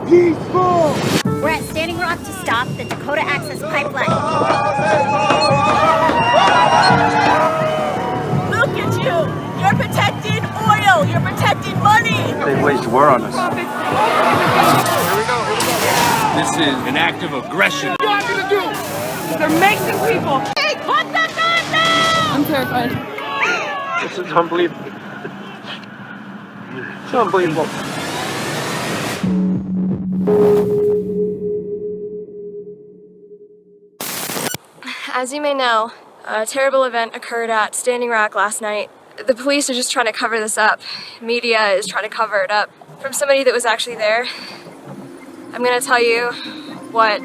peaceful! We're at Standing Rock to stop the Dakota Access Pipeline. Look at you! You're protecting oil! You're protecting money! They waged war on us. Here we go. This is an act of aggression. What do you want me to do? They're making people! Hey, put the gun down! I'm terrified. This is unbelievable. It's unbelievable. As you may know, a terrible event occurred at Standing Rock last night. The police are just trying to cover this up. Media is trying to cover it up. From somebody that was actually there, I'm gonna tell you what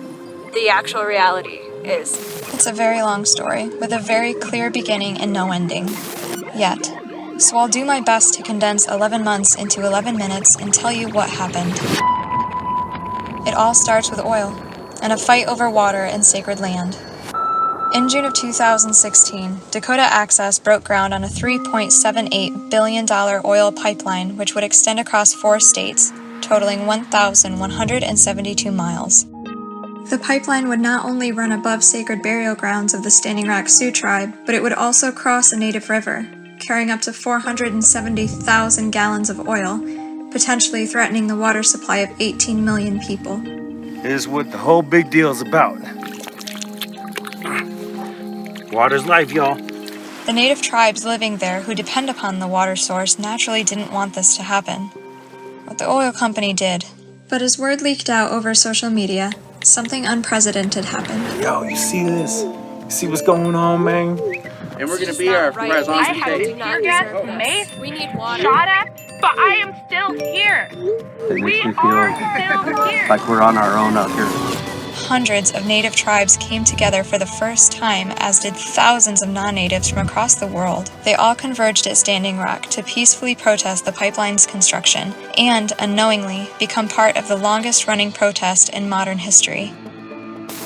the actual reality is. It's a very long story, with a very clear beginning and no ending. Yet. So I'll do my best to condense 11 months into 11 minutes and tell you what happened. It all starts with oil, and a fight over water and sacred land. In June of 2016, Dakota Access broke ground on a $3.78 billion oil pipeline which would extend across 4 states, totaling 1,172 miles. The pipeline would not only run above sacred burial grounds of the Standing Rock Sioux tribe, but it would also cross a native river, carrying up to 470,000 gallons of oil, potentially threatening the water supply of 18 million people. Here's what the whole big deal is about. Water's life, y'all. The native tribes living there who depend upon the water source naturally didn't want this to happen. What the oil company did. But as word leaked out over social media, something unprecedented happened. Yo, you see this? You see what's going on, man? And we're going to be here for as long as I it have takes. tear gas, mace, We need water. shot at, but I am still here. It We makes me are feel still here. like we're on our own out here. Hundreds of native tribes came together for the first time, as did thousands of non-natives from across the world. They all converged at Standing Rock to peacefully protest the pipeline's construction and, unknowingly, become part of the longest-running protest in modern history.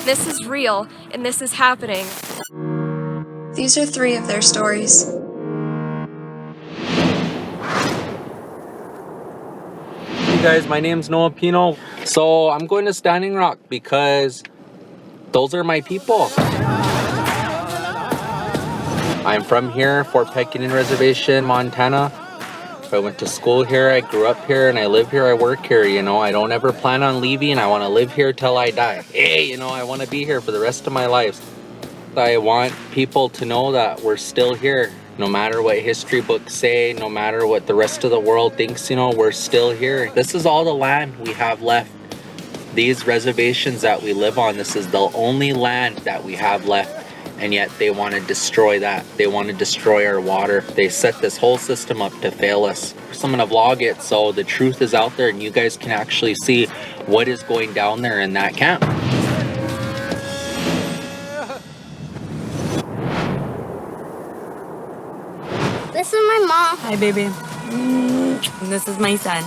This is real, and this is happening. These are 3 of their stories. Hey guys, my name's Noah Pino. So I'm going to Standing Rock because those are my people. I'm from here, Fort Peck Indian Reservation, Montana. I went to school here, I grew up here, and I live here, I work here, you know. I don't ever plan on leaving. I want to live here till I die. Hey, you know, I want to be here for the rest of my life. I want people to know that we're still here. No matter what history books say, no matter what the rest of the world thinks, you know, we're still here. This is all the land we have left. These reservations that we live on, this is the only land that we have left. And yet they want to destroy that. They want to destroy our water. They set this whole system up to fail us. So I'm gonna vlog it so the truth is out there and you guys can actually see what is going down there in that camp. This is my mom. Hi, baby. This is my son.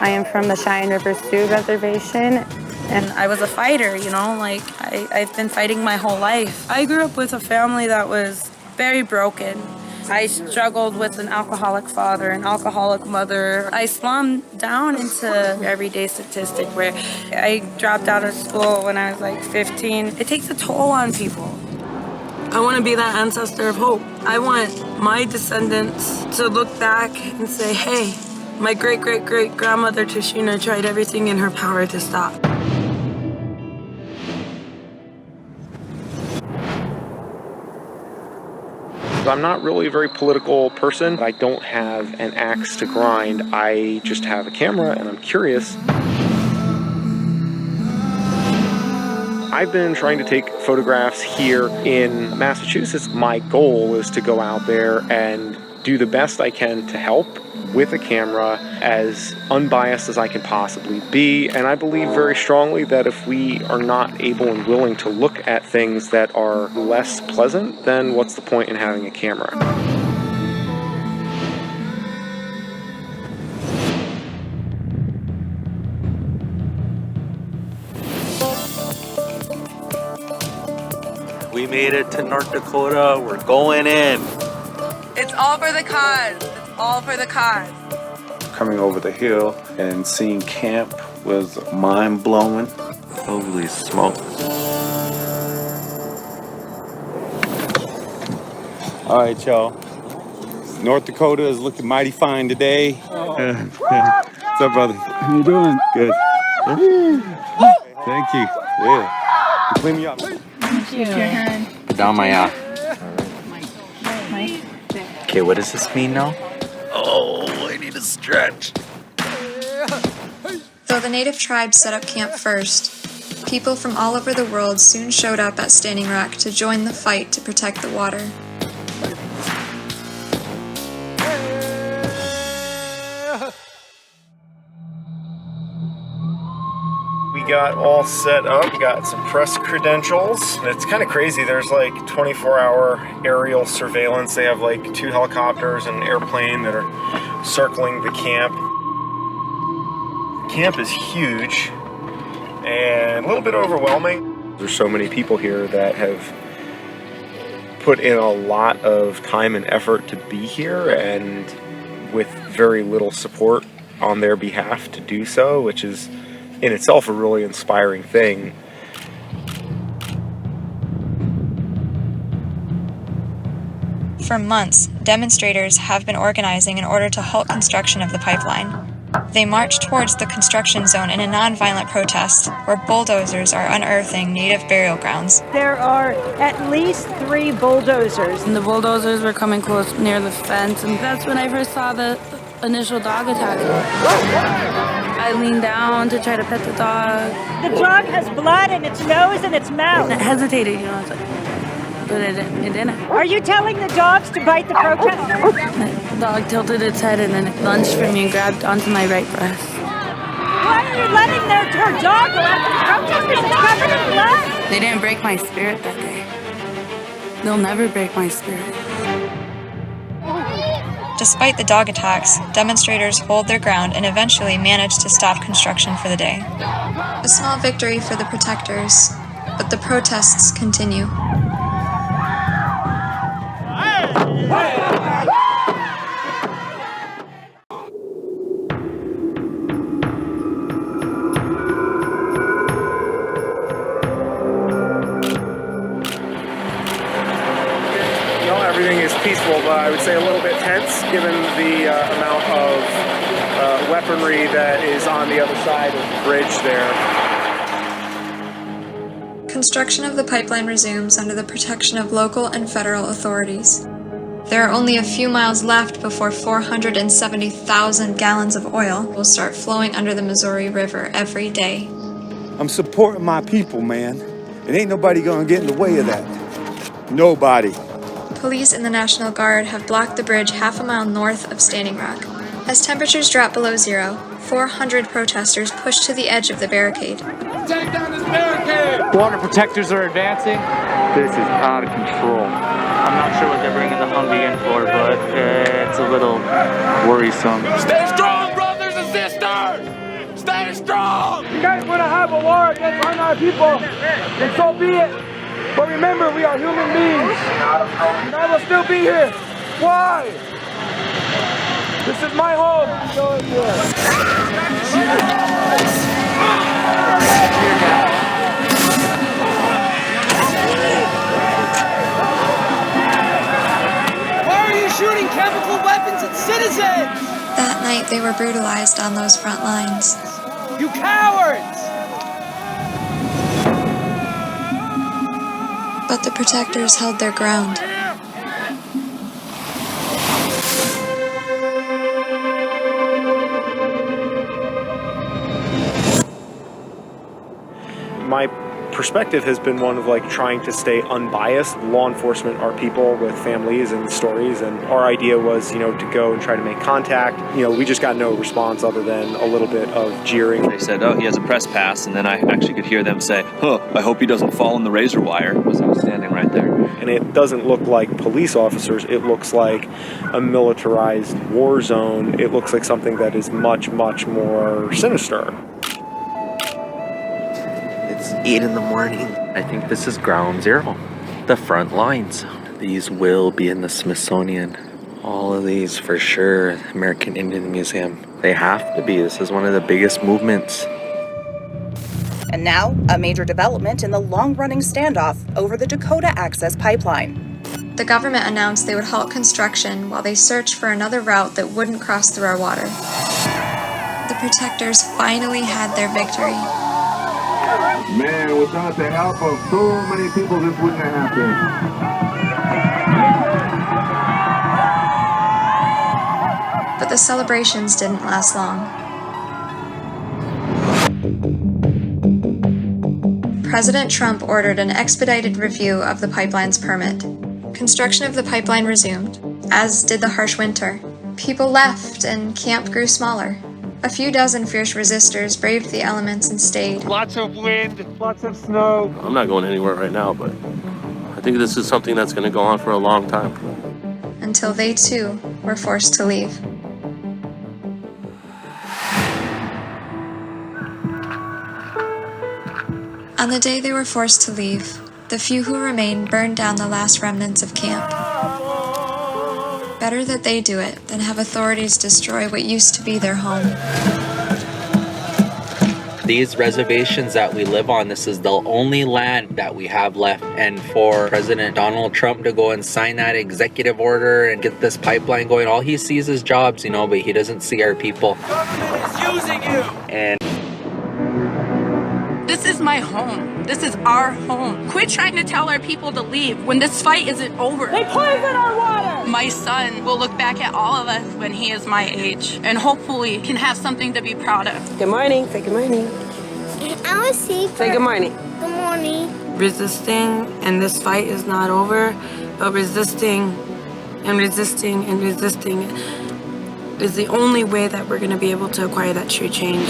I am from the Cheyenne River Sioux Reservation, and I was a fighter, you know, like I've been fighting my whole life. I grew up with a family that was very broken. I struggled with an alcoholic father, an alcoholic mother. I slumped down into everyday statistic where I dropped out of school when I was like 15. It takes a toll on people. I want to be that ancestor of hope. I want my descendants to look back and say, hey, my great-great-great-grandmother Tashina tried everything in her power to stop. I'm not really a very political person. I don't have an axe to grind. I just have a camera and I'm curious. I've been trying to take photographs here in Massachusetts. My goal is to go out there and do the best I can to help with a camera, as unbiased as I can possibly be. And I believe very strongly that if we are not able and willing to look at things that are less pleasant, then what's the point in having a camera? We made it to North Dakota. We're going in. It's all for the cause. It's all for the cause. coming over the hill and seeing camp was mind-blowing. Holy smokes. All right, y'all. North Dakota is looking mighty fine today. What's up, brother? How you doing? Good. Thank you. Yeah. You clean me up. Down my Okay, what does this mean now? Oh, I need to stretch. Though the native tribes set up camp first, people from all over the world soon showed up at Standing Rock to join the fight to protect the water. We got all set up, got some press credentials. It's kind of crazy. There's like 24-hour aerial surveillance. They have like 2 helicopters and an airplane that are circling the camp. Camp is huge and a little bit overwhelming. There's so many people here that have put in a lot of time and effort to be here, and with very little support on their behalf to do so, which is in itself a really inspiring thing. For months, demonstrators have been organizing in order to halt construction of the pipeline. They march towards the construction zone in a non-violent protest, where bulldozers are unearthing native burial grounds. There are at least 3 bulldozers. And the bulldozers were coming close near the fence, and that's when I first saw the initial dog attack. I leaned down to try to pet the dog. The dog has blood in its nose and its mouth. It hesitated, you know, but it didn't. Are you telling the dogs to bite the protesters? The dog tilted its head and then it lunged for me and grabbed onto my right breast. Why are you letting their dog go after the protesters? It's covered in blood. They didn't break my spirit that day. They'll never break my spirit. Despite the dog attacks, demonstrators hold their ground and eventually manage to stop construction for the day. A small victory for the protectors, but the protests continue. Everything is peaceful, but I would say a little bit tense given the amount of weaponry that is on the other side of the bridge there. Construction of the pipeline resumes under the protection of local and federal authorities. There are only a few miles left before 470,000 gallons of oil will start flowing under the Missouri River every day. I'm supporting my people, man. It ain't nobody gonna get in the way of that. Nobody. Police and the National Guard have blocked the bridge half a mile north of Standing Rock. As temperatures drop below zero, 400 protesters push to the edge of the barricade. Take down this barricade! Water protectors are advancing. This is out of control. I'm not sure what they're bringing the Humvee in for, but it's a little worrisome. Stay strong, brothers and sisters! Stay strong! You guys want to have a war against our people, and so be it. But remember, we are human beings, and I will still be here. Why? This is my home. Why are you shooting chemical weapons at citizens? That night, they were brutalized on those front lines. You cowards! But the protectors held their ground. My perspective has been one of like trying to stay unbiased. Law enforcement are people with families and stories, and our idea was, to go and try to make contact. We just got no response other than a little bit of jeering. They said, oh, he has a press pass, and then I actually could hear them say, I hope he doesn't fall in the razor wire, as I was standing right there. And it doesn't look like police officers, it looks like a militarized war zone. It looks like something that is much, much more sinister. It's 8 in the morning. I think this is ground zero. The front lines. These will be in the Smithsonian All of these for sure, American Indian Museum. They have to be. This is one of the biggest movements. And now, a major development in the long-running standoff over the Dakota Access Pipeline. The government announced they would halt construction while they searched for another route that wouldn't cross through our water. The protectors finally had their victory. Man, without the help of so many people, this wouldn't have happened. But the celebrations didn't last long. President Trump ordered an expedited review of the pipeline's permit. Construction of the pipeline resumed, as did the harsh winter. People left and camp grew smaller. A few dozen fierce resistors braved the elements and stayed. Lots of wind, lots of snow. I'm not going anywhere right now, but I think this is something that's going to go on for a long time. Until they too were forced to leave. On the day they were forced to leave, the few who remained burned down the last remnants of camp. Better that they do it than have authorities destroy what used to be their home. These reservations that we live on, this is the only land that we have left. And for President Donald Trump to go and sign that executive order and get this pipeline going, all he sees is jobs, you know, but he doesn't see our people. Government is using you! And This is my home. This is our home. Quit trying to tell our people to leave when this fight isn't over. They poison our water! My son will look back at all of us when he is my age and hopefully can have something to be proud of. Good morning. Say good morning. I was see. Say good morning. Good morning. Resisting, and this fight is not over, but resisting and resisting and resisting is the only way that we're going to be able to acquire that true change.